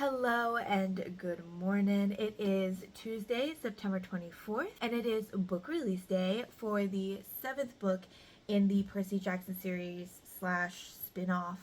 Hello and good morning. It is Tuesday, September 24th, and it is book release day for the seventh book in the Percy Jackson series slash spin-off.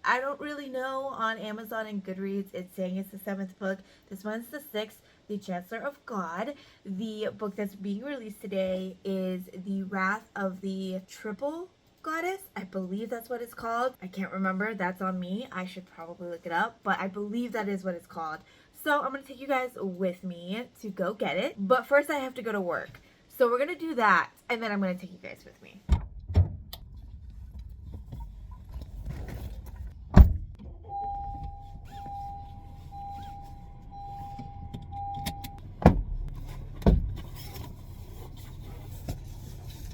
I don't really know. On Amazon and Goodreads it's saying it's the seventh book. This one's the sixth, The Chancellor of God. The book that's being released today is The Wrath of the Triple Goddess. I believe that's what it's called. I can't remember. That's on me. I should probably look it up, but I believe that is what it's called. So I'm going to take you guys with me to go get it. But first I have to go to work. So we're going to do that, and then I'm going to take you guys with me.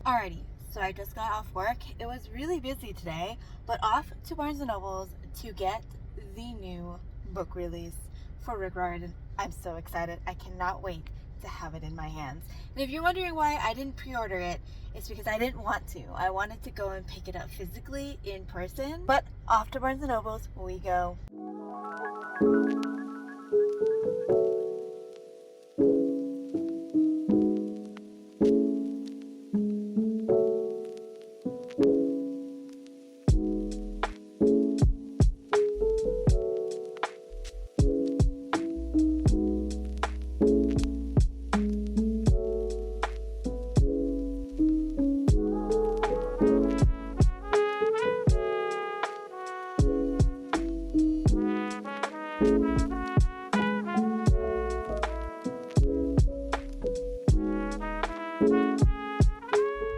Alrighty, so I just got off work. It was really busy today, but off to Barnes & Noble's to get the new book release for Riordan. I'm so excited. I cannot wait to have it in my hands. And if you're wondering why I didn't pre-order it, it's because I didn't want to. I wanted to go and pick it up physically in person, but off to Barnes & Noble's we go.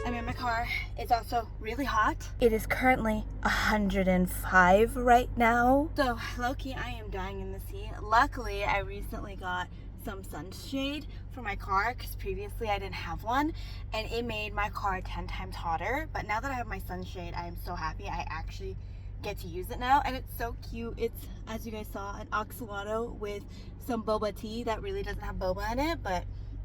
I'm in my car. It's also really hot. It is currently 105 right now. So low-key, I am dying in the heat. Luckily, I recently got some sunshade for my car because previously I didn't have one, and it made my car 10 times hotter. But now that I have my sunshade, I am so happy I actually get to use it now, and it's so cute. It's, as you guys saw, an oxalato with some boba tea that really doesn't have boba in it, but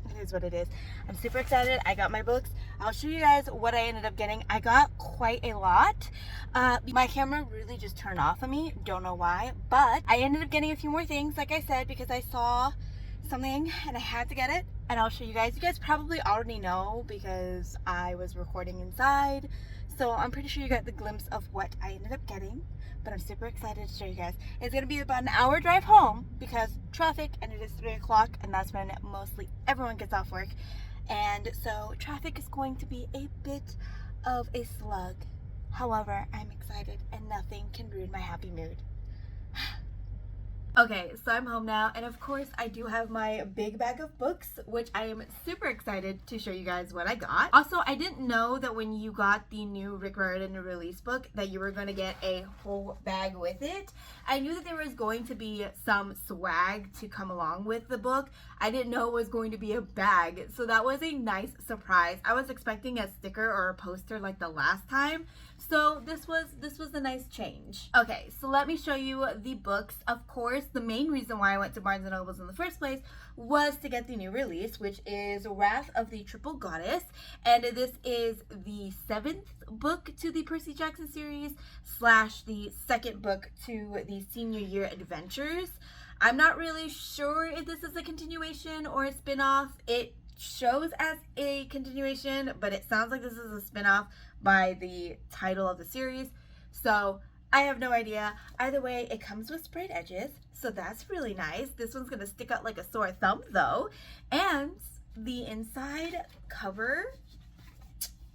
it is what it is. I'm super excited. I got my books. I'll show you guys what I ended up getting. I got quite a lot. My camera really just turned off on me. Don't know why, but I ended up getting a few more things, like I said, because I saw something and I had to get it, and I'll show you guys. You guys probably already know because I was recording inside, so I'm pretty sure you got the glimpse of what I ended up getting, but I'm super excited to show you guys. It's gonna be about an hour drive home because traffic, and it is 3 o'clock, and that's when mostly everyone gets off work, and so traffic is going to be a bit of a slug. However, I'm excited and nothing can ruin my happy mood. Okay, so I'm home now, and of course I do have my big bag of books, which I am super excited to show you guys what I got. Also, I didn't know that when you got the new Riordan release book that you were going to get a whole bag with it. I knew that there was going to be some swag to come along with the book. I didn't know it was going to be a bag, so that was a nice surprise. I was expecting a sticker or a poster like the last time, so this was a nice change. Okay, so let me show you the books. Of course, the main reason why I went to Barnes & Noble's in the first place was to get the new release, which is Wrath of the Triple Goddess, and this is the 7th book to the Percy Jackson series slash the 2nd book to the senior year adventures. I'm not really sure if this is a continuation or a spin-off. It shows as a continuation, but it sounds like this is a spin-off by the title of the series, so I have no idea. Either way, it comes with sprayed edges, so that's really nice. This one's gonna stick out like a sore thumb though. And the inside cover,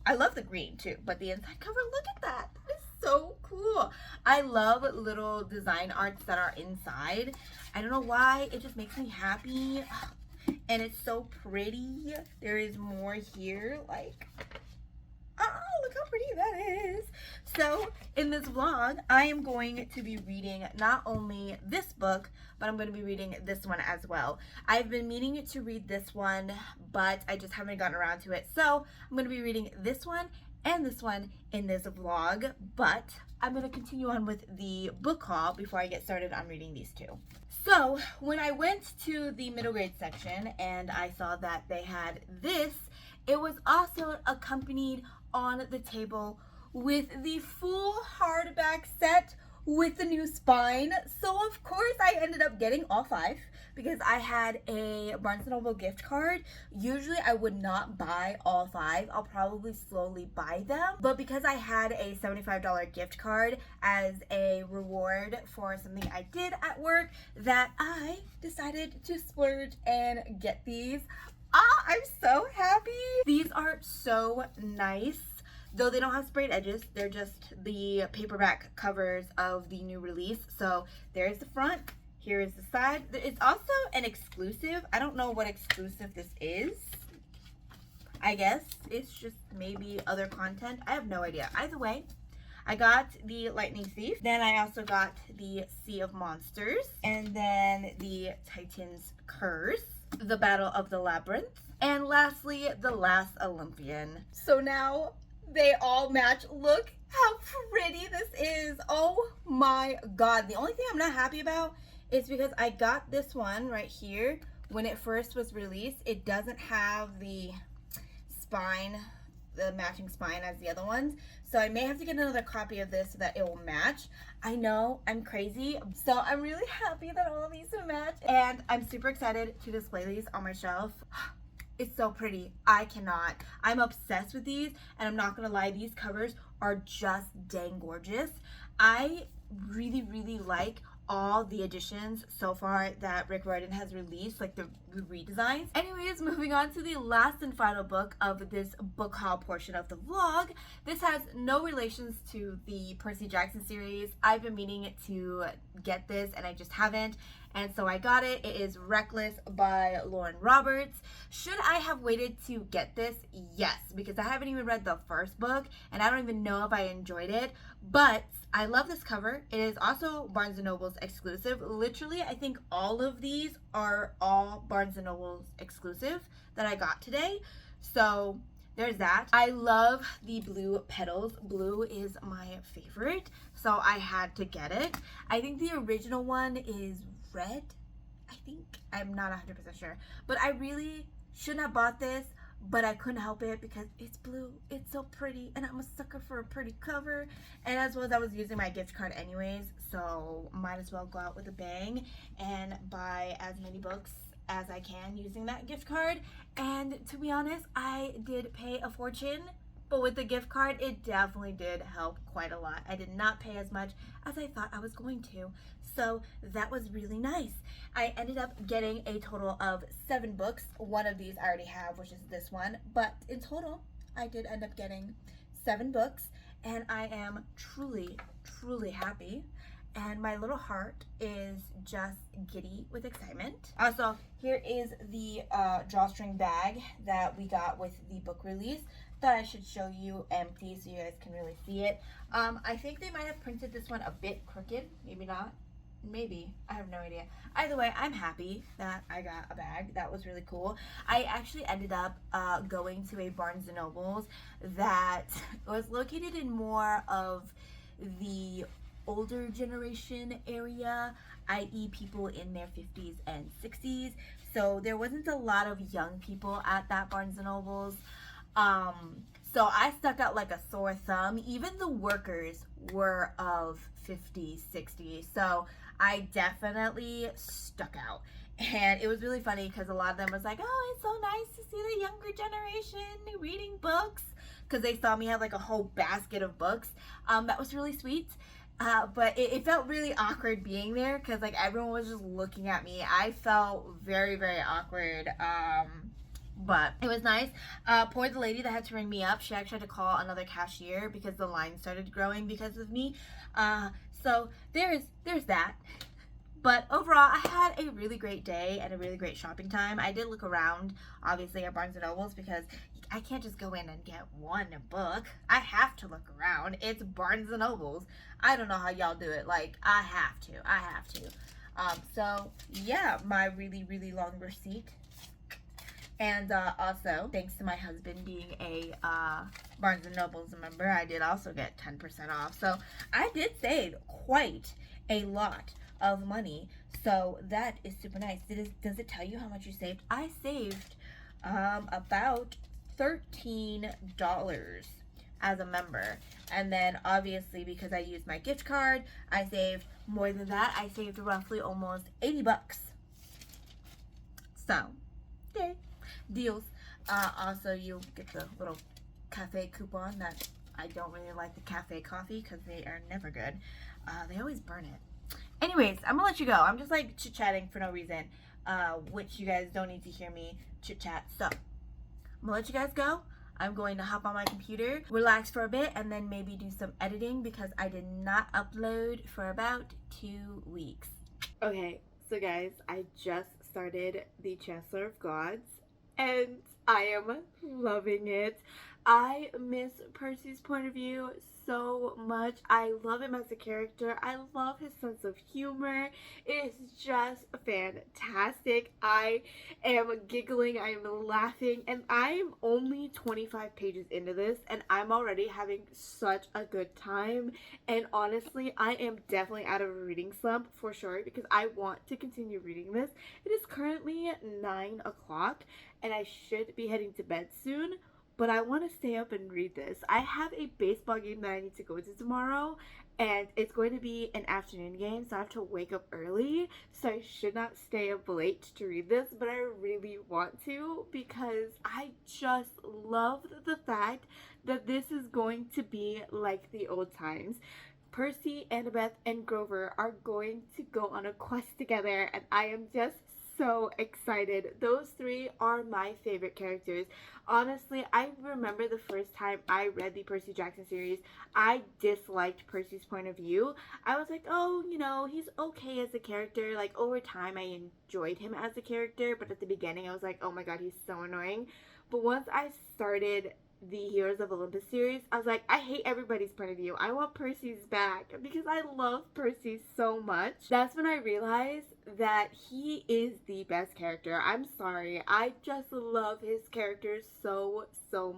I love the green too, but the inside cover, look at that. That is so cool. I love little design arts that are inside. I don't know why, it just makes me happy. And it's so pretty. There is more here, like, oh, look how pretty that is. So in this vlog, I am going to be reading not only this book, but I'm going to be reading this one as well. I've been meaning to read this one, but I just haven't gotten around to it. So I'm going to be reading this one and this one in this vlog, but I'm going to continue on with the book haul before I get started on reading these two. So when I went to the middle grade section and I saw that they had this, it was also accompanied on the table with the full hardback set with the new spine. So of course I ended up getting all 5 because I had a Barnes & Noble gift card. Usually I would not buy all 5. I'll probably slowly buy them. But because I had a $75 gift card as a reward for something I did at work, that I decided to splurge and get these. I'm so happy. These are so nice. Though they don't have sprayed edges, they're just the paperback covers of the new release. So there's the front, here is the side. It's also an exclusive. I don't know what exclusive this is. I guess it's just maybe other content. I have no idea. Either way, I got the Lightning Thief. Then I also got the Sea of Monsters. And then the Titan's Curse, the Battle of the Labyrinth, and lastly, the Last Olympian. So now they all match. Look how pretty this is. Oh my god. The only thing I'm not happy about is because I got this one right here when it first was released. It doesn't have the spine, the matching spine as the other ones. So I may have to get another copy of this so that it will match. I know, I'm crazy. So I'm really happy that all of these match. And I'm super excited to display these on my shelf. It's so pretty. I cannot. I'm obsessed with these, and I'm not gonna lie, these covers are just dang gorgeous. I really, really like all the editions so far that Riordan has released, like the redesigns. Anyways, moving on to the last and final book of this book haul portion of the vlog. This has no relations to the Percy Jackson series. I've been meaning to get this and I just haven't. And so I got it. It is Reckless by Lauren Roberts. Should I have waited to get this? Yes, because I haven't even read the first book and I don't even know if I enjoyed it. But I love this cover. It is also Barnes & Noble's exclusive. Literally, I think all of these are all Barnes & Noble's exclusive that I got today. So there's that. I love the blue petals. Blue is my favorite, so I had to get it. I think the original one is red, I think. I'm not 100% sure. But I really shouldn't have bought this, but I couldn't help it because it's blue. It's so pretty, and I'm a sucker for a pretty cover. And as well as I was using my gift card anyways, so might as well go out with a bang and buy as many books as I can using that gift card. And to be honest, I did pay a fortune, but with the gift card, it definitely did help quite a lot. I did not pay as much as I thought I was going to. So that was really nice. I ended up getting a total of 7 books. One of these I already have, which is this one. But in total, I did end up getting 7 books. And I am truly, truly happy. And my little heart is just giddy with excitement. Also, here is the drawstring bag that we got with the book release. Thought I should show you empty so you guys can really see it. I think they might have printed this one a bit crooked. Maybe not. Maybe. I have no idea. Either way, I'm happy that I got a bag. That was really cool. I actually ended up going to a Barnes & Noble's that was located in more of the older generation area, i.e. people in their 50s and 60s. So there wasn't a lot of young people at that Barnes & Noble's. So I stuck out like a sore thumb. Even the workers were of 50s, 60s. So I definitely stuck out. And it was really funny because a lot of them was like, oh, it's so nice to see the younger generation reading books. Because they saw me have like a whole basket of books. That was really sweet. But it felt really awkward being there because like everyone was just looking at me. I felt very, very awkward. But it was nice. Poor the lady that had to ring me up. She actually had to call another cashier because the line started growing because of me. So there's that. But overall, I had a really great day and a really great shopping time. I did look around, obviously, at Barnes & Noble's because I can't just go in and get one book. I have to look around. It's Barnes & Noble's. I don't know how y'all do it. Like, I have to. So, yeah, my really, really long receipt. And also, thanks to my husband being a Barnes & Noble's member, I did also get 10% off. So I did save quite a lot of money. So that is super nice. Does it tell you how much you saved? I saved about $13 as a member. And then obviously because I used my gift card, I saved more than that. I saved roughly almost 80 bucks. So, yay, deals. Also, you get the little cafe coupon that I don't really like the cafe coffee because they are never good. They always burn it. Anyways, I'm gonna let you go. I'm just like chit-chatting for no reason, which you guys don't need to hear me chit-chat. So, I'm gonna let you guys go. I'm going to hop on my computer, relax for a bit, and then maybe do some editing because I did not upload for about 2 weeks. Okay, so guys, I just started the Chancellor of Gods, and I am loving it. I miss Percy's point of view so much. I love him as a character. I love his sense of humor. It is just fantastic. I am giggling, I am laughing, and I am only 25 pages into this, and I'm already having such a good time. And honestly, I am definitely out of a reading slump for sure because I want to continue reading this. It is currently 9 o'clock, and I should be heading to bed soon. But I want to stay up and read this. I have a baseball game that I need to go to tomorrow, and it's going to be an afternoon game, so I have to wake up early, so I should not stay up late to read this, but I really want to because I just love the fact that this is going to be like the old times. Percy, Annabeth, and Grover are going to go on a quest together, and I am just so excited. Those three are my favorite characters. Honestly, I remember the first time I read the Percy Jackson series, I disliked Percy's point of view. I was like, oh, you know, he's okay as a character. Like, over time, I enjoyed him as a character, but at the beginning, I was like, oh my god, he's so annoying. But once I started the Heroes of Olympus series, I was like, I hate everybody's point of view. I want Percy's back because I love Percy so much. That's when I realized that he is the best character. I'm sorry. I just love his character so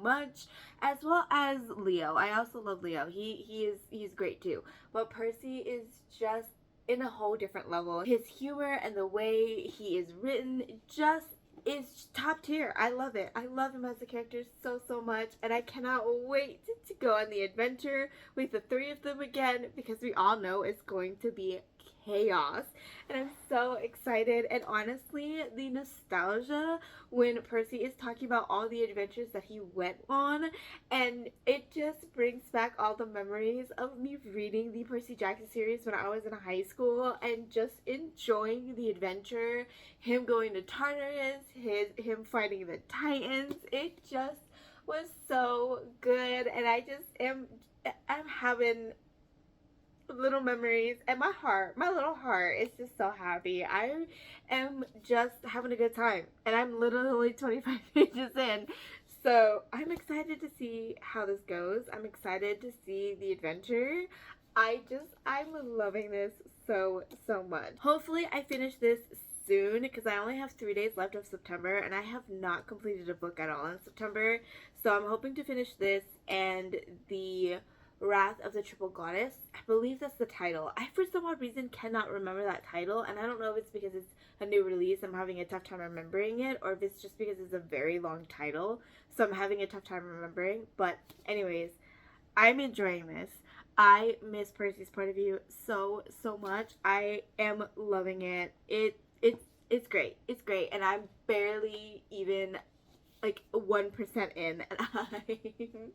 much, as well as Leo. I also love Leo. He's great too. But Percy is just in a whole different level. His humor and the way he is written just is top tier. I love it. I love him as a character so much, and I cannot wait to go on the adventure with the three of them again because we all know it's going to be chaos, and I'm so excited. And honestly, the nostalgia when Percy is talking about all the adventures that he went on, and it just brings back all the memories of me reading the Percy Jackson series when I was in high school and just enjoying the adventure, him going to Tartarus, him fighting the Titans. It just was so good, and I'm having little memories, and my little heart is just so happy. I am just having a good time, and I'm literally 25 pages in, so I'm excited to see how this goes. I'm excited to see the adventure. I'm loving this so much. Hopefully I finish this soon because I only have 3 days left of September, and I have not completed a book at all in September, so I'm hoping to finish this and the Wrath of the Triple Goddess. I believe that's the title. I, for some odd reason, cannot remember that title, and I don't know if it's because it's a new release, I'm having a tough time remembering it, or if it's just because it's a very long title, so I'm having a tough time remembering. But anyways, I'm enjoying this. I miss Percy's point of view so much. I am loving it. It's great. It's great, and I'm barely even like 1% in, and I'm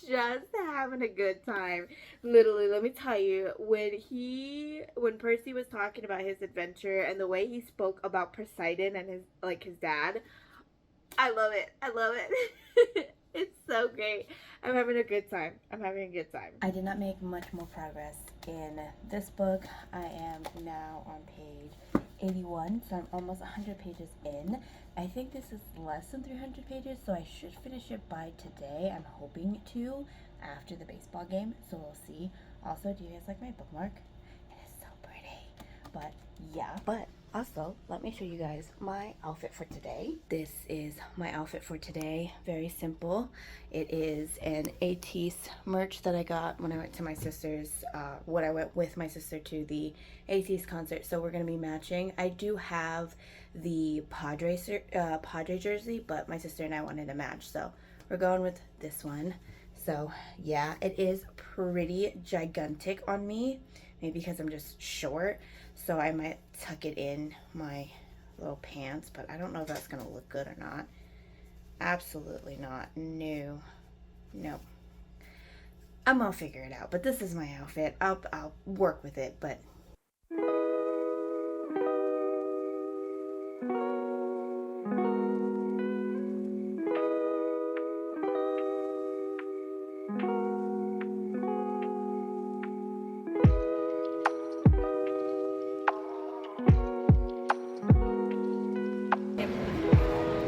just having a good time. Literally, let me tell you, when Percy was talking about his adventure and the way he spoke about Poseidon and his dad, I love it. I love it. It's so great. I'm having a good time. I did not make much more progress in this book. I am now on page 81, so I'm almost 100 pages in. I think this is less than 300 pages, so I should finish it by today. I'm hoping to after the baseball game, so we'll see. Also, do you guys like my bookmark? It is so pretty. But yeah, but also, let me show you guys my outfit for today. This is my outfit for today. Very simple. It is an ATEEZ merch that I got when I went to my sister's, when I went with my sister to the ATEEZ concert. So we're going to be matching. I do have the Padre jersey, but my sister and I wanted to match. So we're going with this one. So yeah, it is pretty gigantic on me, maybe because I'm just short, so I might tuck it in my little pants, but I don't know if that's gonna look good or not. Absolutely not. No. No. I'm gonna figure it out, but this is my outfit. I'll work with it, but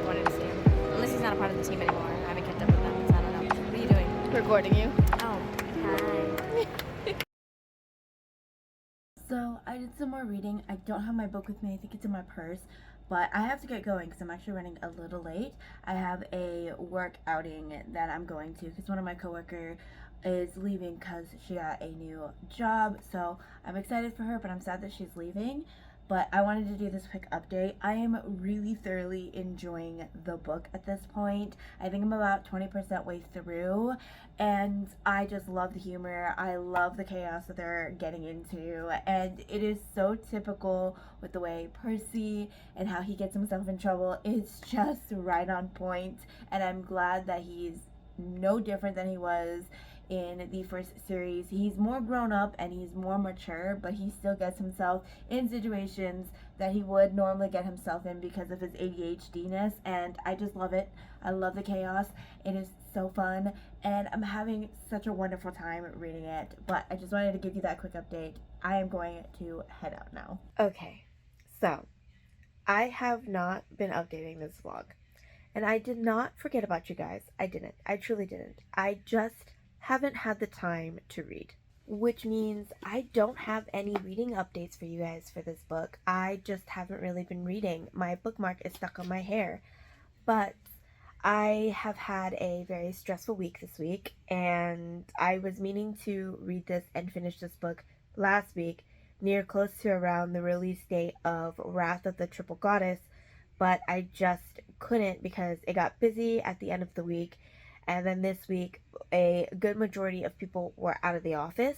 Wanted to see him. Unless he's not a part of the team anymore. I haven't kept up with them, so I don't know. What are you doing? recording you. Oh, hi. So I did some more reading. I don't have my book with me. I think it's in my purse, but I have to get going because I'm actually running a little late. I have a work outing that I'm going to because one of my coworkers is leaving because she got a new job. So I'm excited for her, but I'm sad that she's leaving. But I wanted to do this quick update. I am really thoroughly enjoying the book at this point. I think I'm about 20% way through, and I just love the humor. I love the chaos that they're getting into, and it is so typical with the way Percy and how he gets himself in trouble. It's just right on point, and I'm glad that he's no different than he was in the first series. He's more grown up and he's more mature, but he still gets himself in situations that he would normally get himself in because of his ADHD-ness, and I just love it. I love the chaos. It is so fun, and I'm having such a wonderful time reading it, but I just wanted to give you that quick update. I am going to head out now. Okay, so I have not been updating this vlog, and I did not forget about you guys. I didn't. I truly didn't. I just haven't had the time to read, which means I don't have any reading updates for you guys for this book. I just haven't really been reading. My bookmark is stuck on my hair, but I have had a very stressful week this week, and I was meaning to read this and finish this book last week, near close to around the release date of Wrath of the Triple Goddess, but I just couldn't because it got busy at the end of the week, and then this week a good majority of people were out of the office,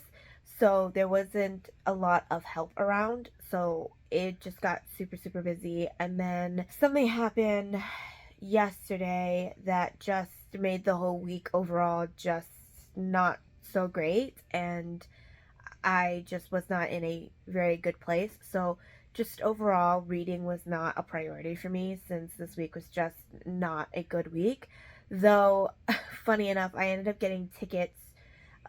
so there wasn't a lot of help around, so it just got super busy. And then something happened yesterday that just made the whole week overall just not so great, and I just was not in a very good place. So just overall, reading was not a priority for me since this week was just not a good week. Though, funny enough, I ended up getting tickets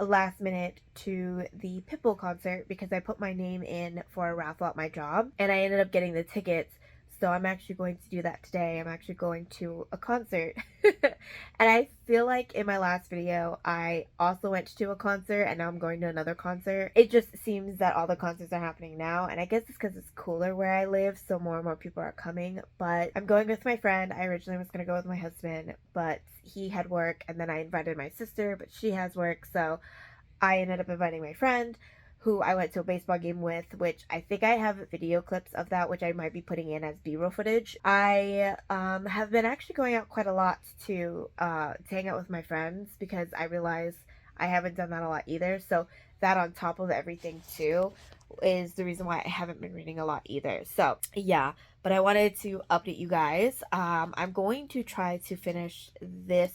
last minute to the Pitbull concert because I put my name in for a raffle at my job, and I ended up getting the tickets. So I'm actually going to do that today. I'm actually going to a concert. And I feel like in my last video, I also went to a concert, and now I'm going to another concert. It just seems that all the concerts are happening now, and I guess it's because it's cooler where I live, so more and more people are coming. But I'm going with my friend. I originally was going to go with my husband, but he had work, and then I invited my sister, but she has work, so I ended up inviting my friend, who I went to a baseball game with, which I think I have video clips of that, which I might be putting in as B-roll footage. I have been actually going out quite a lot to hang out with my friends because I realize I haven't done that a lot either. So that on top of everything too is the reason why I haven't been reading a lot either. So yeah, but I wanted to update you guys. I'm going to try to finish this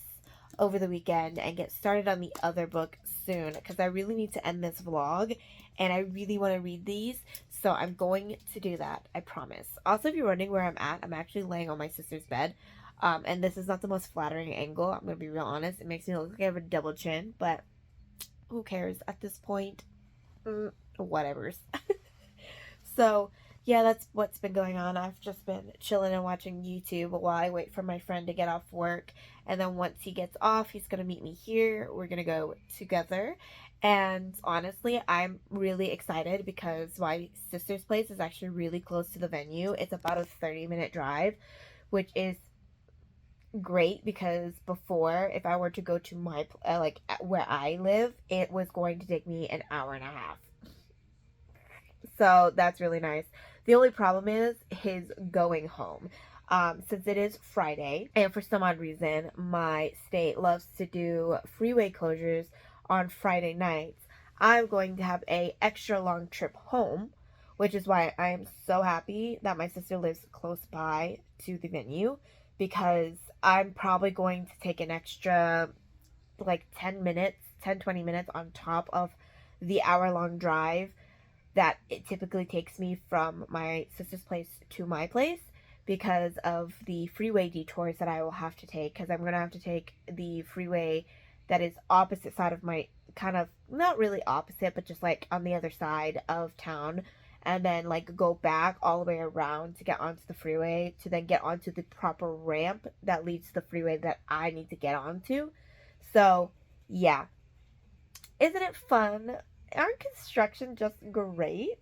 over the weekend and get started on the other book soon because I really need to end this vlog and I really want to read these, so I'm going to do that, I promise. Also, if you're wondering where I'm at, I'm actually laying on my sister's bed, and this is not the most flattering angle, I'm gonna be real honest. It makes me look like I have a double chin, but who cares at this point? Whatevers. So yeah, that's what's been going on. I've just been chilling and watching YouTube while I wait for my friend to get off work. And then once he gets off, he's going to meet me here. We're going to go together. And honestly, I'm really excited because my sister's place is actually really close to the venue. It's about a 30-minute drive, which is great because before, if I were to go to my, where I live, it was going to take me an hour and a half. So that's really nice. The only problem is his going home. since it is Friday, and for some odd reason, my state loves to do freeway closures on Friday nights. I'm going to have a extra long trip home, which is why I am so happy that my sister lives close by to the venue, because I'm probably going to take an extra like 20 minutes on top of the hour-long drive that it typically takes me from my sister's place to my place, because of the freeway detours that I will have to take, because I'm going to have to take the freeway that is opposite side of my, kind of, not really opposite, but just like on the other side of town, and then like go back all the way around to get onto the freeway, to then get onto the proper ramp that leads to the freeway that I need to get onto. So yeah, isn't it fun? Aren't construction just great?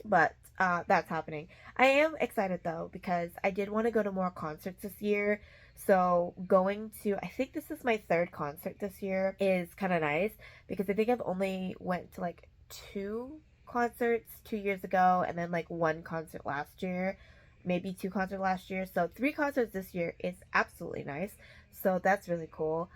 But that's happening. I am excited though, because I did want to go to more concerts this year. So going to, I think this is my third concert this year, is kind of nice, because I think I've only went to like 2 concerts 2 years ago, and then like 1 concert last year, maybe 2 concerts last year. So 3 concerts this year is absolutely nice. So that's really cool.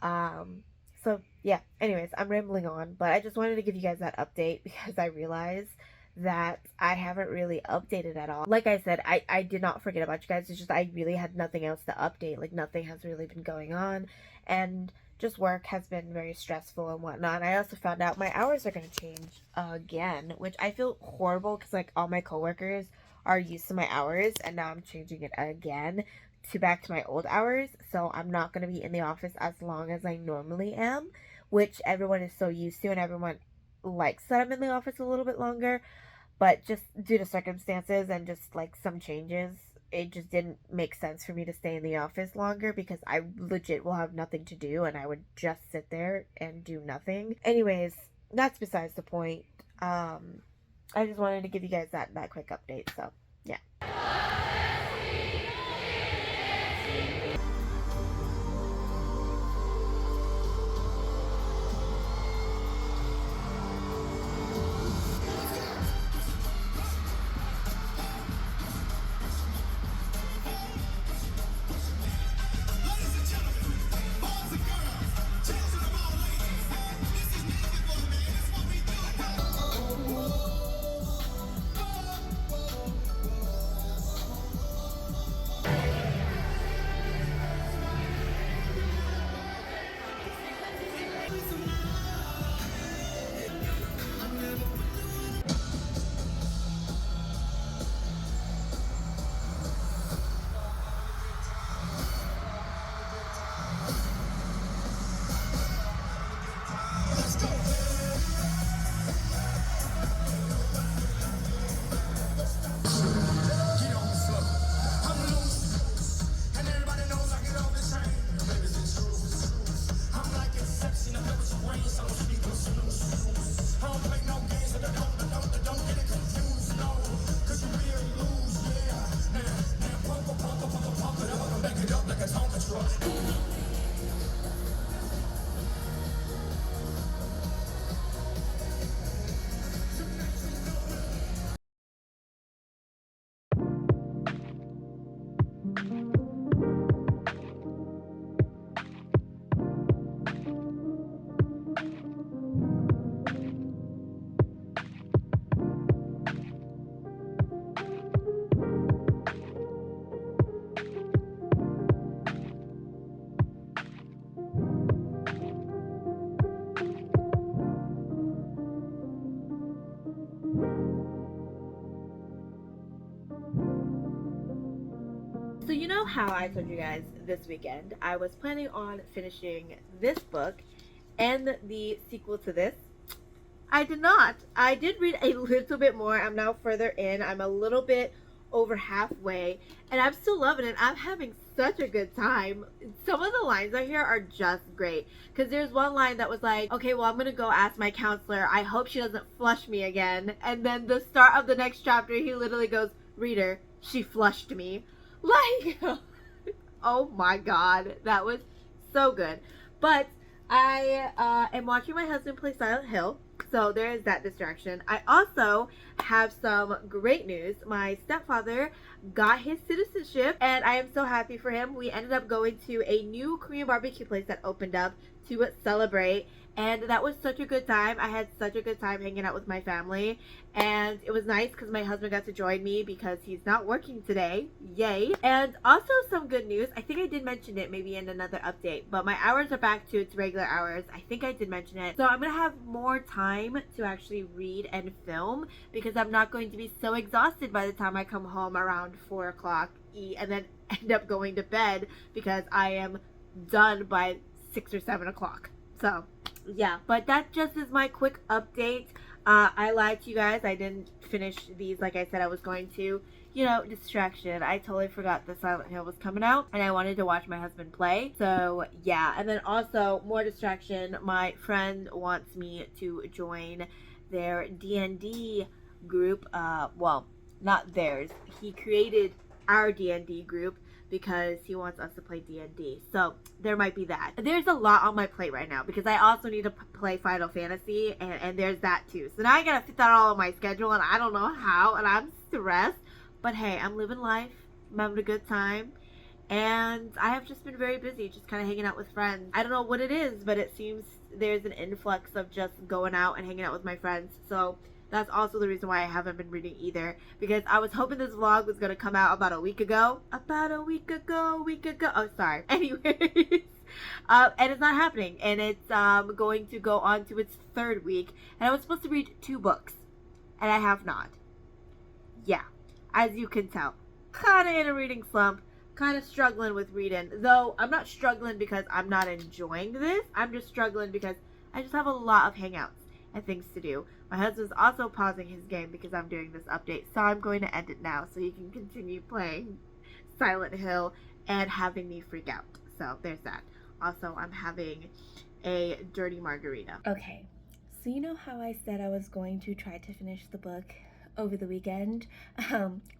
So yeah, anyways, I'm rambling on, but I just wanted to give you guys that update, because I realized that I haven't really updated at all. Like I said, I did not forget about you guys. It's just I really had nothing else to update. Like nothing has really been going on, and just work has been very stressful and whatnot. I also found out my hours are going to change again, which I feel horrible, because like all my coworkers are used to my hours, and now I'm changing it again to back to my old hours. So I'm not going to be in the office as long as I normally am, which everyone is so used to, and everyone likes that I'm in the office a little bit longer. But just due to circumstances and just like some changes, it just didn't make sense for me to stay in the office longer, because I legit will have nothing to do and I would just sit there and do nothing. Anyways, that's besides the point. I just wanted to give you guys that quick update. So yeah. So you know how I told you guys this weekend I was planning on finishing this book and the sequel to this? I did not. I did read a little bit more. I'm now further in. I'm a little bit over halfway, and I'm still loving it. I'm having such a good time. Some of the lines on here are just great, because there's one line that was like, okay, well, I'm gonna go ask my counselor. I hope she doesn't flush me again. And then the start of the next chapter, he literally goes, reader, she flushed me. Like, oh my god, that was so good. But I am watching my husband play Silent Hill, So there is that distraction. I also have some great news. My stepfather got his citizenship and I am so happy for him. We ended up going to a new Korean barbecue place that opened up to celebrate, and that was such a good time. I had such a good time hanging out with my family, and it was nice because my husband got to join me because he's not working today. Yay. And also some good news. I think I did mention it maybe in another update, but my hours are back to its regular hours. I think I did mention it. So I'm gonna have more time to actually read and film because I'm not going to be so exhausted by the time I come home around 4 o'clock, eat, and then end up going to bed because I am done by 6 or 7 o'clock. So yeah, but that just is my quick update. I lied to you guys. I didn't finish these like I said I was going to. You know, distraction. I totally forgot that Silent Hill was coming out and I wanted to watch my husband play. So yeah, and then also more distraction. My friend wants me to join their D&D group. Well, not theirs. He created our D&D group because he wants us to play D&D. So there might be that. There's a lot on my plate right now because I also need to play Final Fantasy and there's that too. So now I gotta fit that all on my schedule and I don't know how and I'm stressed. But hey, I'm living life. I'm having a good time. And I have just been very busy, just kind of hanging out with friends. I don't know what it is, but it seems there's an influx of just going out and hanging out with my friends. So that's also the reason why I haven't been reading either. Because I was hoping this vlog was going to come out about a week ago. Oh, sorry. Anyways. And it's not happening. And it's going to go on to its 3rd week. And I was supposed to read 2 books. And I have not. Yeah. As you can tell. Kind of in a reading slump. Kind of struggling with reading. Though I'm not struggling because I'm not enjoying this. I'm just struggling because I just have a lot of hangouts and things to do. My husband's also pausing his game because I'm doing this update, so I'm going to end it now so he can continue playing Silent Hill and having me freak out. So there's that. Also, I'm having a dirty margarita. Okay, so you know how I said I was going to try to finish the book over the weekend?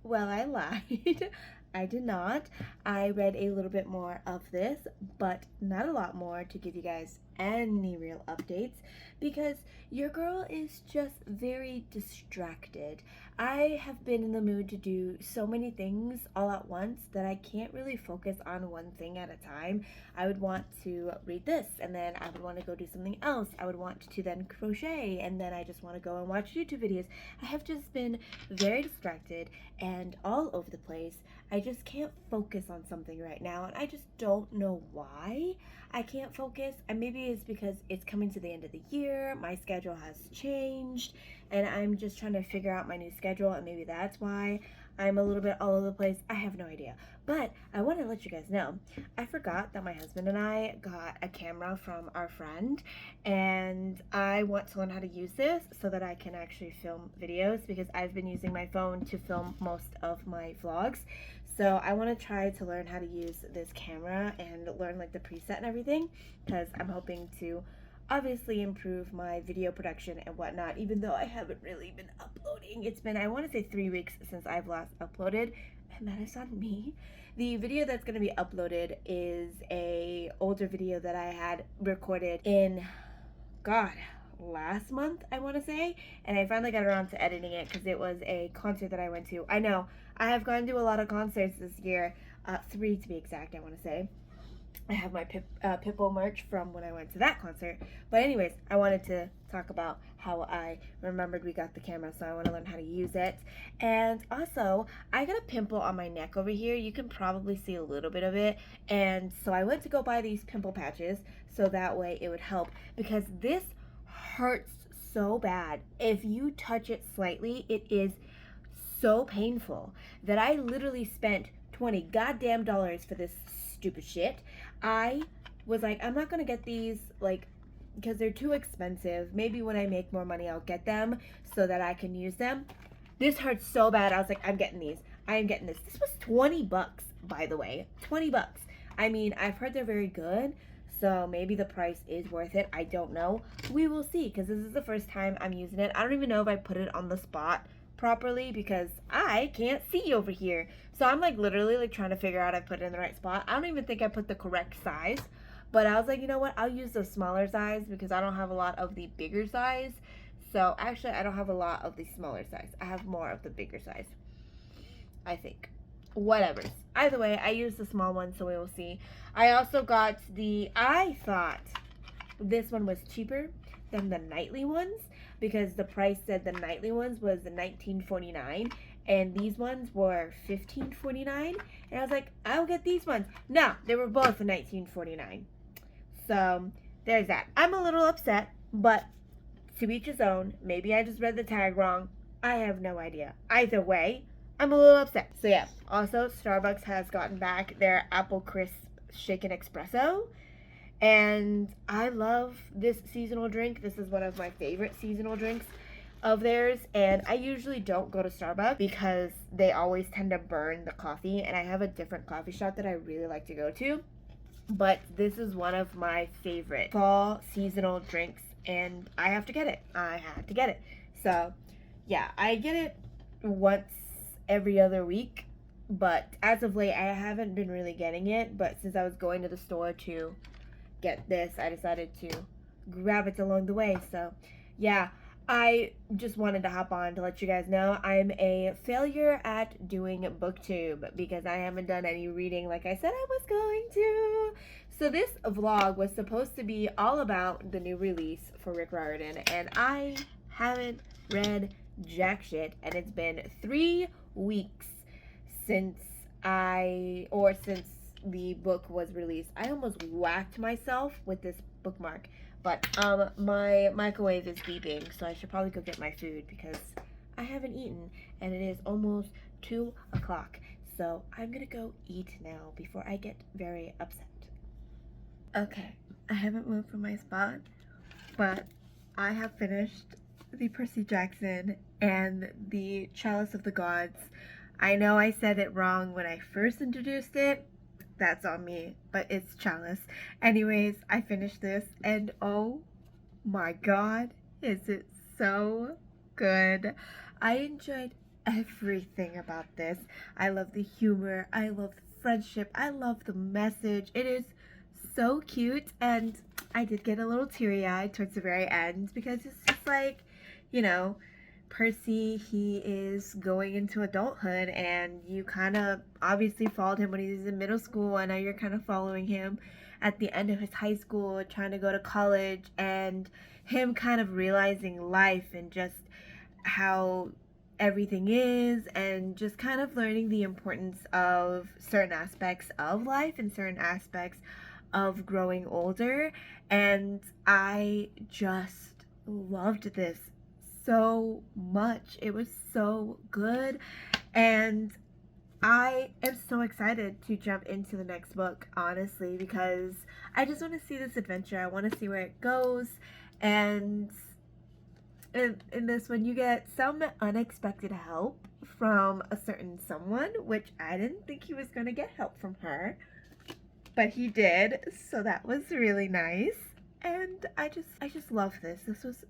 Well, I lied. I did not. I read a little bit more of this, but not a lot more to give you guys any real updates because your girl is just very distracted. I have been in the mood to do so many things all at once that I can't really focus on one thing at a time. I would want to read this and then I would want to go do something else. I would want to then crochet and then I just want to go and watch YouTube videos. I have just been very distracted and all over the place. I just can't focus on something right now and I just don't know why I can't focus. And maybe it's because it's coming to the end of the year, my schedule has changed and I'm just trying to figure out my new schedule and maybe that's why I'm a little bit all over the place. I have no idea. But I want to let you guys know, I forgot that my husband and I got a camera from our friend and I want to learn how to use this so that I can actually film videos because I've been using my phone to film most of my vlogs. So I want to try to learn how to use this camera and learn like the preset and everything because I'm hoping to obviously improve my video production and whatnot, even though I haven't really been uploading. It's been, I want to say 3 weeks since I've last uploaded, and that is on me. The video that's going to be uploaded is a older video that I had recorded in, God, last month, I want to say, and I finally got around to editing it because it was a concert that I went to. I know, I have gone to a lot of concerts this year, 3 to be exact, I want to say. I have my Pitbull merch from when I went to that concert. But anyways, I wanted to talk about how I remembered we got the camera, so I want to learn how to use it. And also, I got a pimple on my neck over here. You can probably see a little bit of it. And so I went to go buy these pimple patches so that way it would help because this hurts so bad. If you touch it slightly, it is so painful that I literally spent $20 goddamn for this stupid shit. I was like, I'm not gonna get these like because they're too expensive. Maybe when I make more money I'll get them so that I can use them. This hurts so bad. I was like, I'm getting these. I am getting this. This was 20 bucks, by the way. 20 bucks. I mean, I've heard they're very good, so maybe the price is worth it. I don't know. We will see because this is the first time I'm using it. I don't even know if I put it on the spot properly because I can't see over here. So I'm like literally like trying to figure out I put it in the right spot. I don't even think I put the correct size, but I was like, you know what? I'll use the smaller size because I don't have a lot of the bigger size. So actually, I don't have a lot of the smaller size. I have more of the bigger size, I think. Whatever. Either way, I use the small one, so we will see. I also got I thought this one was cheaper than the nightly ones because the price said the nightly ones was $19.49 and these ones were $15.49. And I was like, I'll get these ones. No, they were both $19.49. So there's that. I'm a little upset, but to each his own. Maybe I just read the tag wrong. I have no idea. Either way, I'm a little upset. So yeah, also Starbucks has gotten back their Apple Crisp Shaken Espresso. And I love this seasonal drink. This is one of my favorite seasonal drinks of theirs. And I usually don't go to Starbucks because they always tend to burn the coffee. And I have a different coffee shop that I really like to go to. But this is one of my favorite fall seasonal drinks. And I have to get it. I have to get it. So yeah, I get it once every other week. But as of late, I haven't been really getting it. But since I was going to the store to get this, I decided to grab it along the way. So yeah, I just wanted to hop on to let you guys know I'm a failure at doing booktube because I haven't done any reading like I said I was going to. So this vlog was supposed to be all about the new release for Rick Riordan, and I haven't read jack shit, and it's been 3 weeks since the book was released. I almost whacked myself with this bookmark, but my microwave is beeping, so I should probably go get my food because I haven't eaten and it is almost 2 o'clock. So I'm gonna go eat now before I get very upset. Okay, I haven't moved from my spot, but I have finished the Percy Jackson and the Chalice of the Gods. I know I said it wrong when I first introduced it. That's on me, but it's Chalice. Anyways, I finished this, and oh my god, is it so good. I enjoyed everything about this. I love the humor, I love the friendship, I love the message. It is so cute, and I did get a little teary-eyed towards the very end because it's just like, you know, Percy, he is going into adulthood, and you kind of obviously followed him when he was in middle school, and now you're kind of following him at the end of his high school, trying to go to college, and him kind of realizing life and just how everything is, and just kind of learning the importance of certain aspects of life and certain aspects of growing older. And I just loved this so much. It was so good, and I am so excited to jump into the next book, honestly, because I just want to see this adventure. I want to see where it goes. And in this one, you get some unexpected help from a certain someone, which I didn't think he was going to get help from her, but he did, so that was really nice. And I just love this. This was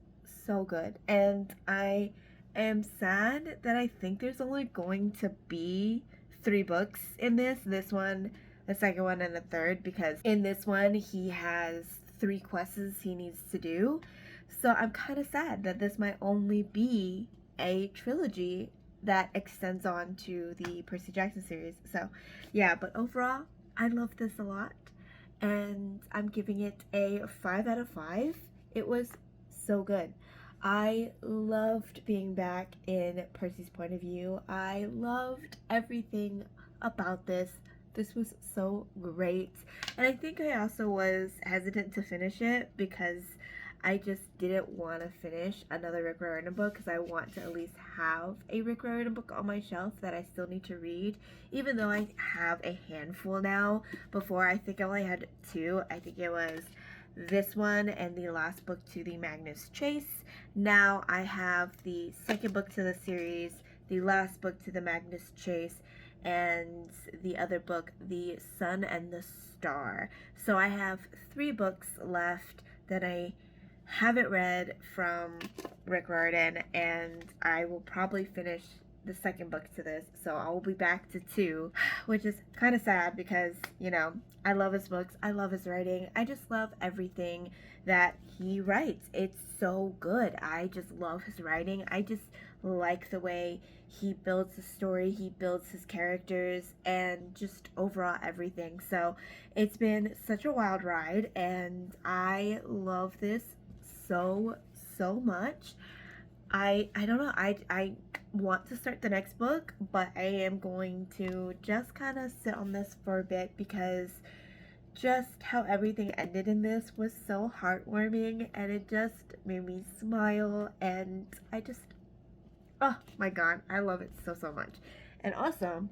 so good, and I am sad that I think there's only going to be 3 books in this one, the second one, and the third, because in this one he has 3 quests he needs to do. So I'm kind of sad that this might only be a trilogy that extends on to the Percy Jackson series. So yeah, but overall I love this a lot, and I'm giving it a 5 out of 5. It was so good. I loved being back in Percy's point of view. I loved everything about this. This was so great. And I think I also was hesitant to finish it because I just didn't want to finish another Rick Riordan book, because I want to at least have a Rick Riordan book on my shelf that I still need to read, even though I have a handful now. Before, I think I only had 2. I think it was this one and the last book to the Magnus Chase. Now I have the second book to the series, the last book to the Magnus Chase, and the other book, The Sun and the Star. So I have 3 books left that I haven't read from Rick Riordan, and I will probably finish the second book to this, so I will be back to 2, which is kind of sad because, you know, I love his books, I love his writing, I just love everything that he writes. It's so good. I just love his writing. I just like the way he builds his story, he builds his characters, and just overall everything. So it's been such a wild ride, and I love this so much. I don't know. I want to start the next book, but I am going to just kind of sit on this for a bit because just how everything ended in this was so heartwarming, and it just made me smile, and I just, oh my god, I love it so much. And also,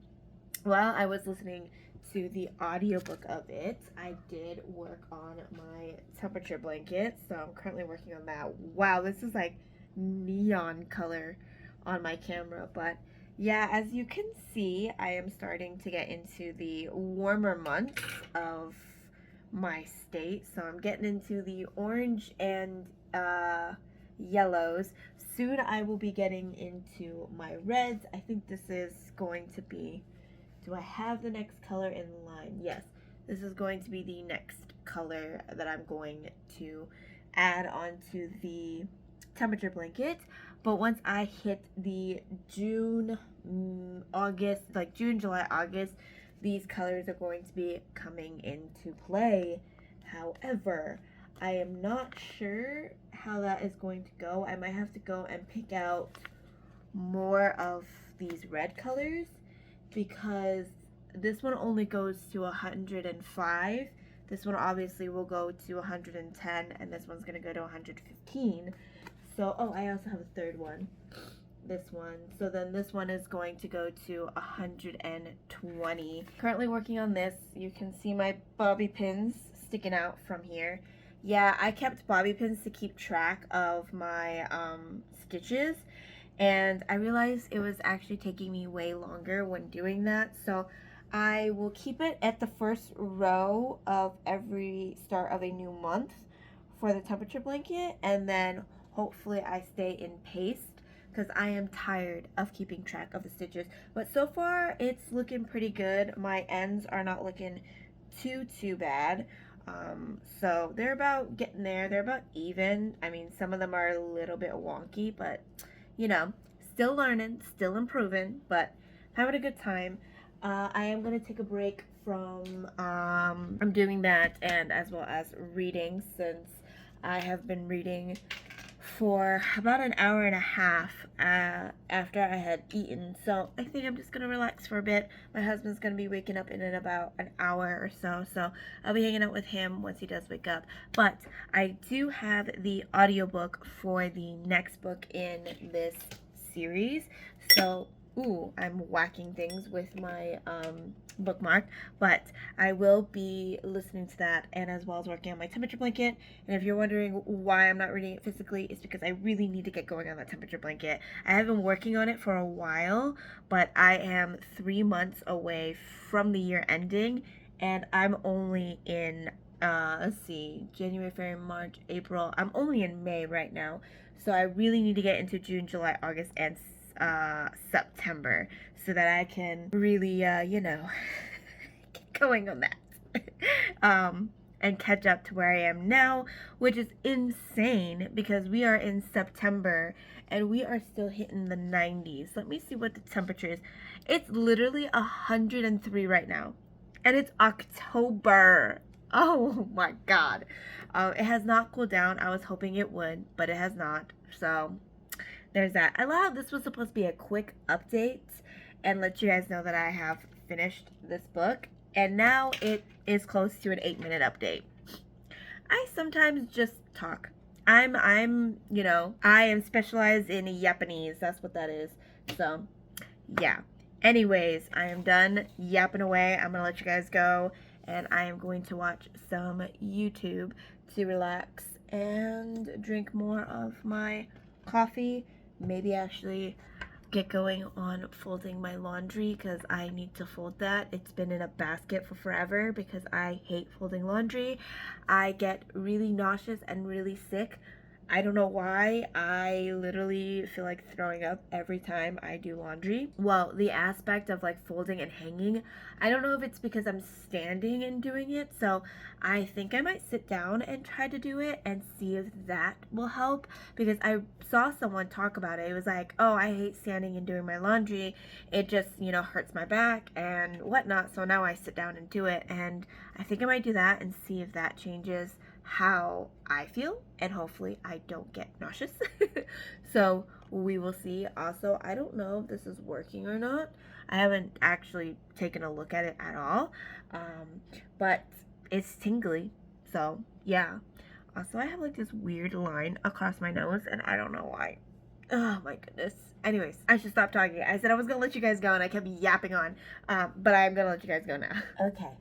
while I was listening to the audiobook of it, I did work on my temperature blanket, so I'm currently working on that. Wow, this is like neon color on my camera, but yeah, as you can see, I am starting to get into the warmer months of my state, so I'm getting into the orange and yellows. Soon I will be getting into my reds. I think this is going to be, do I have the next color in line? Yes, this is going to be the next color that I'm going to add onto the temperature blanket. But once I hit the June, August, like June, July, August, these colors are going to be coming into play. However, I am not sure how that is going to go. I might have to go and pick out more of these red colors because this one only goes to 105. This one obviously will go to 110, and this one's going to go to 115. So, oh, I also have a third one. This one. So then this one is going to go to 120. Currently working on this. You can see my bobby pins sticking out from here. Yeah, I kept bobby pins to keep track of my stitches, and I realized it was actually taking me way longer when doing that. So I will keep it at the first row of every start of a new month for the temperature blanket, and then hopefully I stay in paste because I am tired of keeping track of the stitches. But so far it's looking pretty good. My ends are not looking too bad. So they're about getting there. They're about even. I mean, some of them are a little bit wonky, but you know, still learning, still improving, but having a good time. I am going to take a break from doing that, and as well as reading, since I have been reading for about an hour and a half after I had eaten. So I think I'm just going to relax for a bit. My husband's going to be waking up in about an hour or so, so I'll be hanging out with him once he does wake up. But I do have the audiobook for the next book in this series. So ooh, I'm whacking things with my bookmark, but I will be listening to that, and as well as working on my temperature blanket. And if you're wondering why I'm not reading it physically, it's because I really need to get going on that temperature blanket. I have been working on it for a while, but I am 3 months away from the year ending, and I'm only in let's see, January, February, March, April. I'm only in May right now, so I really need to get into June, July, August, and September, so that I can really you know, get going on that and catch up to where I am now, which is insane because we are in September and we are still hitting the 90s. Let me see what the temperature is. It's literally 103 right now, and it's October. Oh my god. It has not cooled down. I was hoping it would, but it has not. So there's that. I love how this was supposed to be a quick update and let you guys know that I have finished this book, and now it is close to an 8-minute update. I sometimes just talk. I'm you know, I am specialized in Japanese. That's what that is. So yeah. Anyways, I am done yapping away. I'm gonna let you guys go, and I am going to watch some YouTube to relax and drink more of my coffee. Maybe actually get going on folding my laundry because I need to fold that. It's been in a basket for forever because I hate folding laundry. I get really nauseous and really sick I don't know why. I literally feel like throwing up every time I do laundry. Well, the aspect of like folding and hanging, I don't know if it's because I'm standing and doing it. So I think I might sit down and try to do it and see if that will help. Because I saw someone talk about it. It was like, oh, I hate standing and doing my laundry. It just, hurts my back and whatnot. So now I sit down and do it. And I think I might do that and see if that changes how I feel, and hopefully I don't get nauseous. So we will see. Also, I don't know if this is working or not. I haven't actually taken a look at it at all, but it's tingly. So yeah. Also, I have like this weird line across my nose, and I don't know why. Oh my goodness. Anyways, I should stop talking. I said I was gonna let you guys go, and I kept yapping on, but I'm gonna let you guys go now. Okay,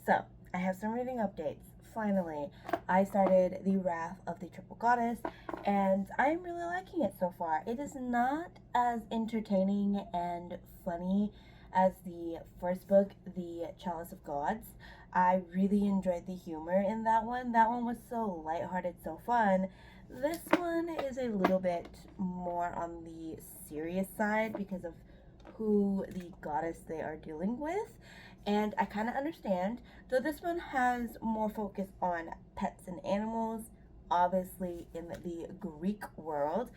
so I have some reading updates. Finally, I started The Wrath of the Triple Goddess, and I'm really liking it so far. It is not as entertaining and funny as the first book, The Chalice of Gods. I really enjoyed the humor in that one. That one was so lighthearted, so fun. This one is a little bit more on the serious side because of who the goddess they are dealing with. And I kind of understand, though this one has more focus on pets and animals, obviously in the Greek world.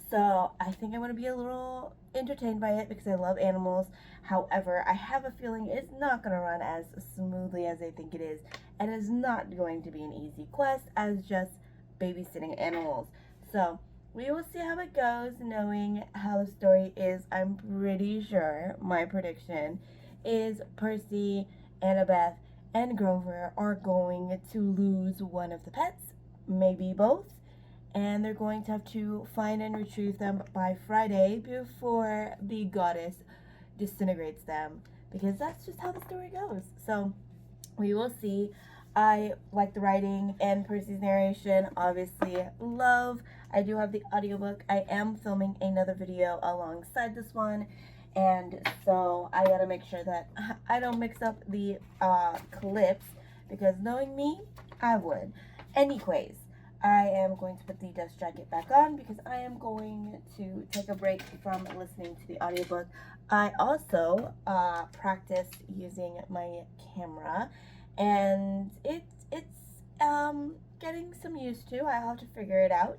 So I think I'm going to be a little entertained by it because I love animals. However, I have a feeling it's not going to run as smoothly as I think it is, and it's not going to be an easy quest as just babysitting animals. So we will see how it goes, knowing how the story is. I'm pretty sure my prediction is Percy, Annabeth, and Grover are going to lose one of the pets, maybe both, and they're going to have to find and retrieve them by Friday before the goddess disintegrates them, because that's just how the story goes. So we will see. I like the writing and Percy's narration, obviously love. I do have the audiobook. I am filming another video alongside this one, and so I gotta make sure that I don't mix up the clips, because knowing me, I would. Anyways, I am going to put the dust jacket back on because I am going to take a break from listening to the audiobook. I also practiced using my camera, and it's getting some used to. I'll have to figure it out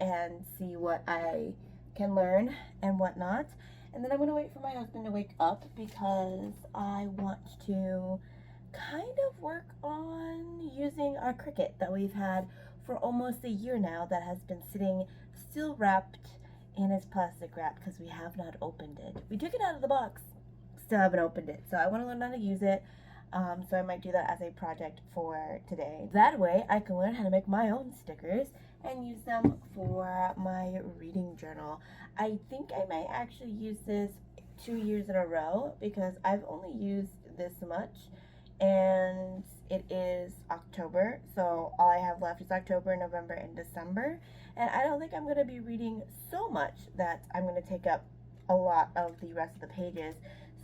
and see what I can learn and whatnot. And then I'm going to wait for my husband to wake up because I want to kind of work on using our Cricut that we've had for almost a year now, that has been sitting still wrapped in its plastic wrap because we have not opened it. We took it out of the box, still haven't opened it. So I want to learn how to use it. So I might do that as a project for today. That way I can learn how to make my own stickers and use them for my reading journal. I think I might actually use this 2 years in a row because I've only used this much, and it is October, so all I have left is October, November, and December, and I don't think I'm going to be reading so much that I'm going to take up a lot of the rest of the pages.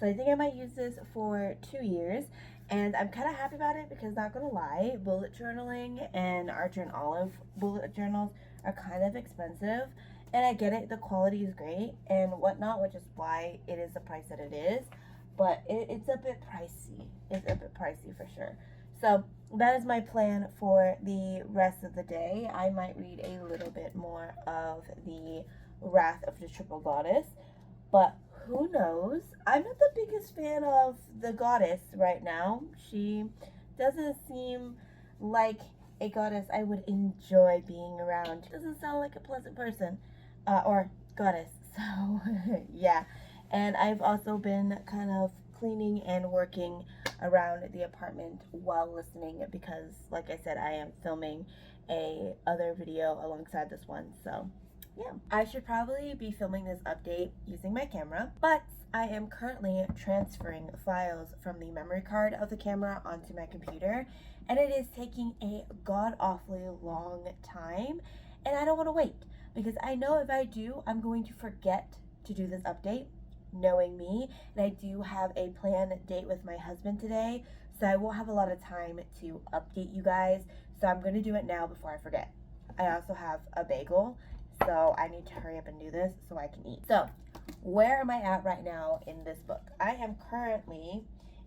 So I think I might use this for 2 years, and I'm kind of happy about it because, not gonna lie, bullet journaling and Archer and Olive bullet journals are kind of expensive, and I get it, the quality is great and whatnot, which is why it is the price that it is, but it's a bit pricey. It's a bit pricey for sure. So that is my plan for the rest of the day. I might read a little bit more of the Wrath of the Triple Goddess, but who knows? I'm not the biggest fan of the goddess right now. She doesn't seem like a goddess I would enjoy being around. She doesn't sound like a pleasant person or goddess. So yeah. And I've also been kind of cleaning and working around the apartment while listening because, like I said, I am filming a other video alongside this one. So yeah, I should probably be filming this update using my camera, but I am currently transferring files from the memory card of the camera onto my computer, and it is taking a god-awfully long time, and I don't want to wait because I know if I do, I'm going to forget to do this update, knowing me, and I do have a planned date with my husband today, so I won't have a lot of time to update you guys, so I'm going to do it now before I forget. I also have a bagel, so I need to hurry up and do this so I can eat. So, where am I at right now in this book? I am currently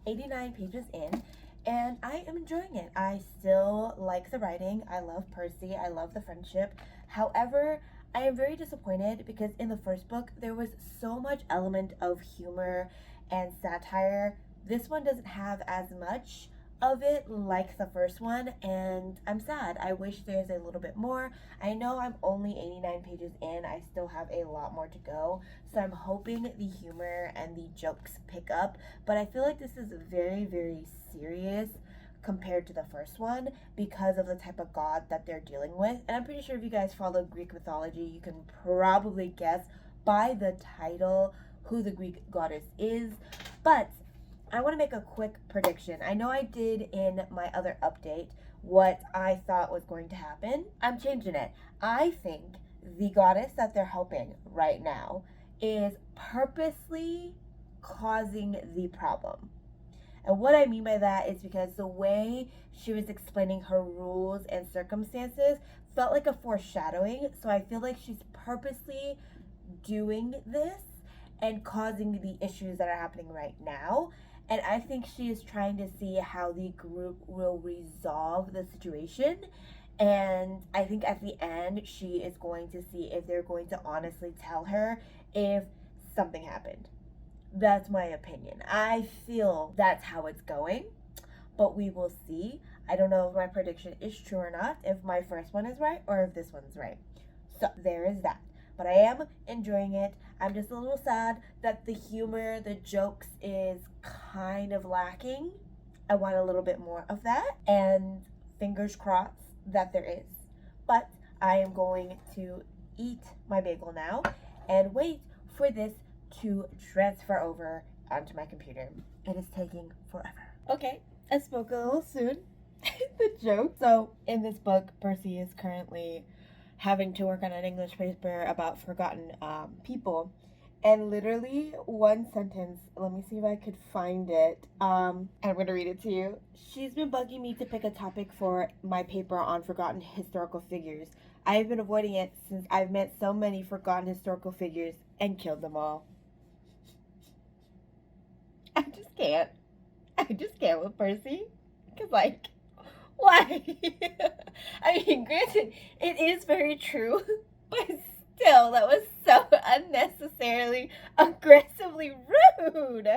89 pages in, and I am enjoying it. I still like the writing. I love Percy. I love the friendship. However, I am very disappointed because in the first book, there was so much element of humor and satire. This one doesn't have as much of it like the first one, and I'm sad. I wish there's a little bit more. I know I'm only 89 pages in. I still have a lot more to go, so I'm hoping the humor and the jokes pick up, but I feel like this is very, very serious compared to the first one because of the type of god that they're dealing with. And I'm pretty sure if you guys follow Greek mythology, you can probably guess by the title who the Greek goddess is. But I want to make a quick prediction. I know I did in my other update what I thought was going to happen. I'm changing it. I think the goddess that they're helping right now is purposely causing the problem. And what I mean by that is because the way she was explaining her rules and circumstances felt like a foreshadowing. So I feel like she's purposely doing this and causing the issues that are happening right now. And I think she is trying to see how the group will resolve the situation. And I think at the end, she is going to see if they're going to honestly tell her if something happened. That's my opinion. I feel that's how it's going, but we will see. I don't know if my prediction is true or not, if my first one is right or if this one's right. So there is that. But I am enjoying it. I'm just a little sad that the humor, the jokes is kind of lacking. I want a little bit more of that, and fingers crossed that there is. But I am going to eat my bagel now and wait for this to transfer over onto my computer. It is taking forever. Okay, I spoke a little soon. The joke. So in this book, Percy is currently having to work on an English paper about forgotten people. And literally one sentence, let me see if I could find it. And I'm going to read it to you. She's been bugging me to pick a topic for my paper on forgotten historical figures. I've been avoiding it since I've met so many forgotten historical figures and killed them all. I just can't with Percy. Because, like, why? I mean, granted, it is very true, but still, that was so unnecessarily, aggressively rude.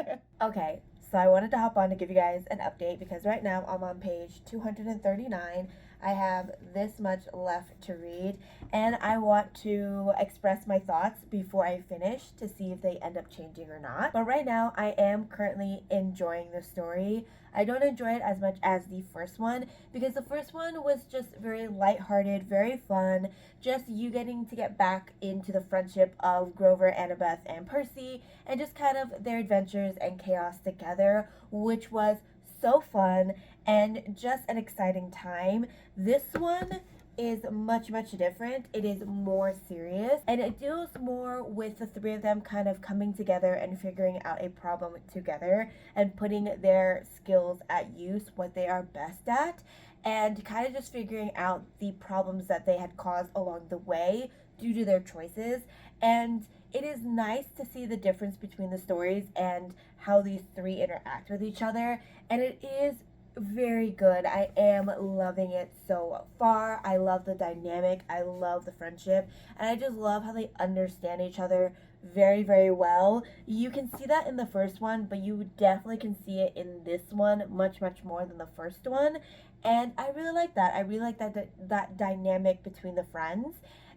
Okay, so I wanted to hop on to give you guys an update because right now I'm on page 239. I have this much left to read, and I want to express my thoughts before I finish to see if they end up changing or not. But right now, I am currently enjoying the story. I don't enjoy it as much as the first one because the first one was just very lighthearted, very fun, just you getting to get back into the friendship of Grover, Annabeth, and Percy, and just kind of their adventures and chaos together, which was so fun and just an exciting time. This one is much, much different. It is more serious, and it deals more with the three of them kind of coming together and figuring out a problem together and putting their skills at use, what they are best at, and kind of just figuring out the problems that they had caused along the way due to their choices. And it is nice to see the difference between the stories and how these three interact with each other, and it is very good. I am loving it so far. I love the dynamic. I love the friendship, and I just love how they understand each other very, very well. You can see that in the first one, but you definitely can see it in this one much, much more than the first one, and I really like that. I really like that dynamic between the friends.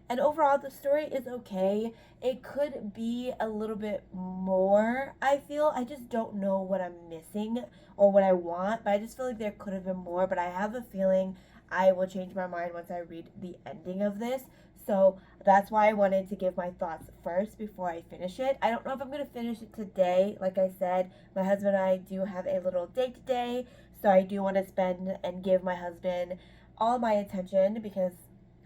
And overall, the story is okay. It could be a little bit more, I feel. I just don't know what I'm missing or what I want, but I just feel like there could have been more. But I have a feeling I will change my mind once I read the ending of this. So that's why I wanted to give my thoughts first before I finish it. I don't know if I'm going to finish it today. Like I said, my husband and I do have a little date today. So I do want to spend and give my husband all my attention because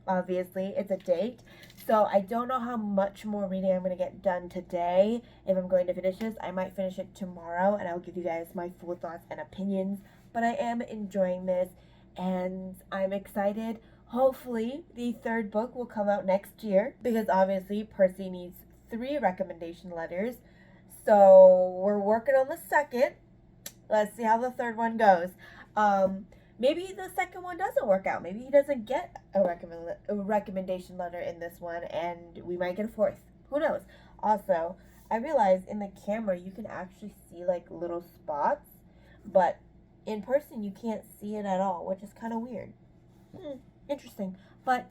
obviously it's a date. So I don't know how much more reading I'm going to get done today. If I'm going to finish this, I might finish it tomorrow and I'll give you guys my full thoughts and opinions. But I am enjoying this and I'm excited. Hopefully, the third book will come out next year because obviously Percy needs 3 recommendation letters. So we're working on the second. Let's see how the third one goes. Maybe the second one doesn't work out. Maybe he doesn't get a recommendation letter in this one, and we might get a fourth. Who knows? Also, I realized in the camera you can actually see like little spots, but in person you can't see it at all, which is kind of weird. Interesting. But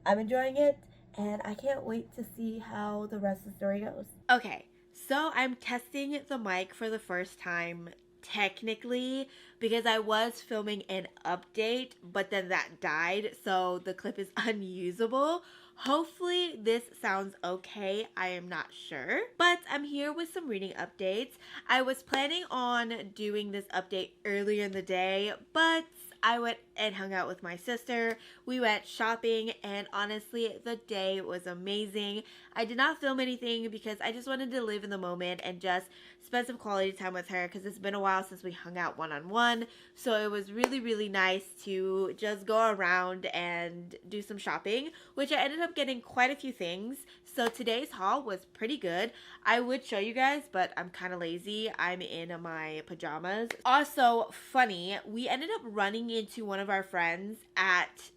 I'm enjoying it, and I can't wait to see how the rest of the story goes. Okay, so I'm testing the mic for the first time technically because I was filming an update, but then that died, so the clip is unusable. Hopefully this sounds okay. I am not sure, but I'm here with some reading updates. I was planning on doing this update earlier in the day, but I went and hung out with my sister. We went shopping, and honestly, the day was amazing. I did not film anything because I just wanted to live in the moment and just spend some quality time with her because it's been a while since we hung out one-on-one. So it was really, really nice to just go around and do some shopping, which I ended up getting quite a few things. So today's haul was pretty good. I would show you guys, but I'm kind of lazy. I'm in my pajamas. Also, funny, we ended up running into one of our friends at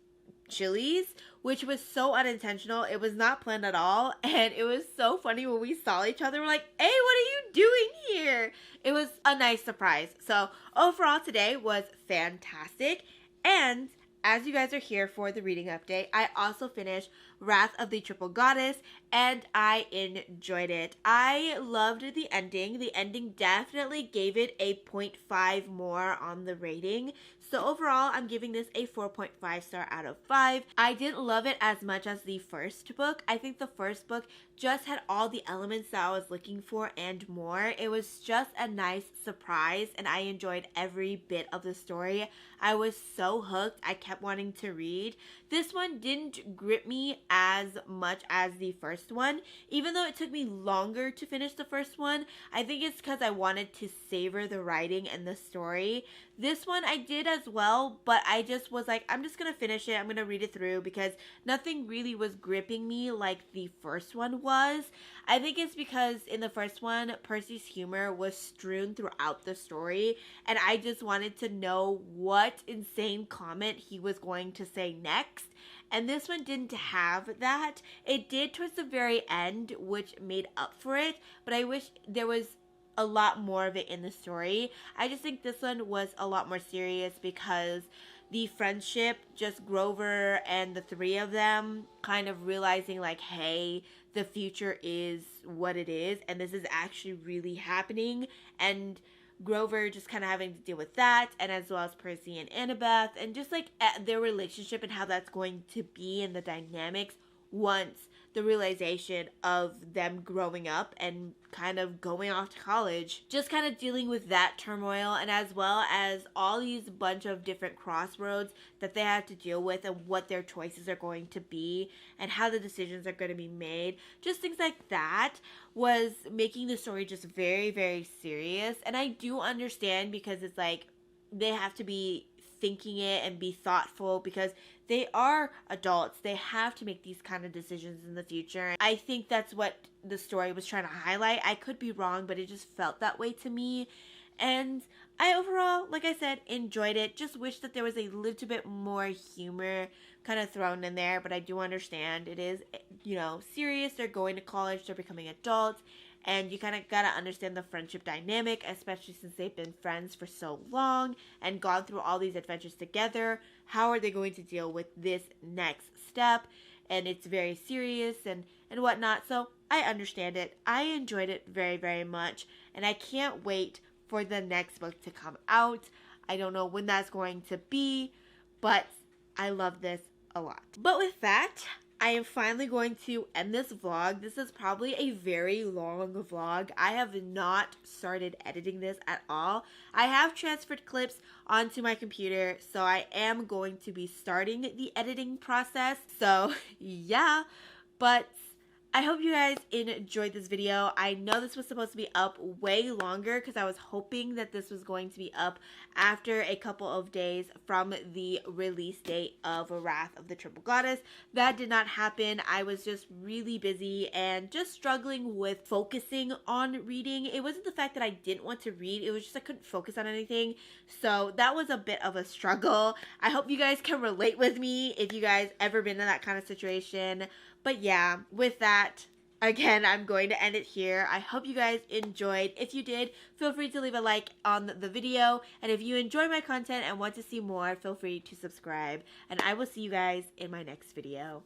Chili's, which was so unintentional. It was not planned at all, and it was so funny when we saw each other. We're like, hey, what are you doing here? It was a nice surprise. So overall today was fantastic, and as you guys are here for the reading update, I also finished Wrath of the Triple Goddess, and I enjoyed it. I loved the ending. The ending definitely gave it a 0.5 more on the rating. So overall, I'm giving this a 4.5 star out of 5. I didn't love it as much as the first book. I think the first book just had all the elements that I was looking for and more. It was just a nice surprise, and I enjoyed every bit of the story. I was so hooked. I kept wanting to read. This one didn't grip me as much as the first one. Even though it took me longer to finish the first one, I think it's because I wanted to savor the writing and the story. This one I did as well, but I just was like, I'm just going to finish it. I'm going to read it through because nothing really was gripping me like the first one was. I think it's because in the first one, Percy's humor was strewn throughout the story, and I just wanted to know what insane comment he was going to say next. And this one didn't have that. It did towards the very end, which made up for it, but I wish there was a lot more of it in the story. I just think this one was a lot more serious because the friendship, just Grover and the three of them kind of realizing like, hey, the future is what it is, and this is actually really happening, and Grover just kind of having to deal with that, and as well as Percy and Annabeth, and just like their relationship and how that's going to be and the dynamics once the realization of them growing up and kind of going off to college, just kind of dealing with that turmoil, and as well as all these bunch of different crossroads that they have to deal with and what their choices are going to be and how the decisions are going to be made. Just things like that was making the story just very, very serious. And I do understand because it's like they have to be thinking it and be thoughtful because they are adults. They have to make these kind of decisions in the future. I think that's what the story was trying to highlight. I could be wrong, but it just felt that way to me. And I overall, like I said, enjoyed it. Just wish that there was a little bit more humor kind of thrown in there, but I do understand it is, serious. They're going to college, they're becoming adults, and you kind of got to understand the friendship dynamic, especially since they've been friends for so long and gone through all these adventures together. How are they going to deal with this next step? And it's very serious and whatnot. So I understand it. I enjoyed it very, very much. And I can't wait for the next book to come out. I don't know when that's going to be, but I love this a lot. But with that, I am finally going to end this vlog. This is probably a very long vlog. I have not started editing this at all. I have transferred clips onto my computer, so I am going to be starting the editing process. So yeah, but I hope you guys enjoyed this video. I know this was supposed to be up way longer because I was hoping that this was going to be up after a couple of days from the release date of Wrath of the Triple Goddess. That did not happen. I was just really busy and just struggling with focusing on reading. It wasn't the fact that I didn't want to read. It was just I couldn't focus on anything. So that was a bit of a struggle. I hope you guys can relate with me if you guys ever been in that kind of situation. But yeah, with that, again, I'm going to end it here. I hope you guys enjoyed. If you did, feel free to leave a like on the video. And if you enjoy my content and want to see more, feel free to subscribe. And I will see you guys in my next video.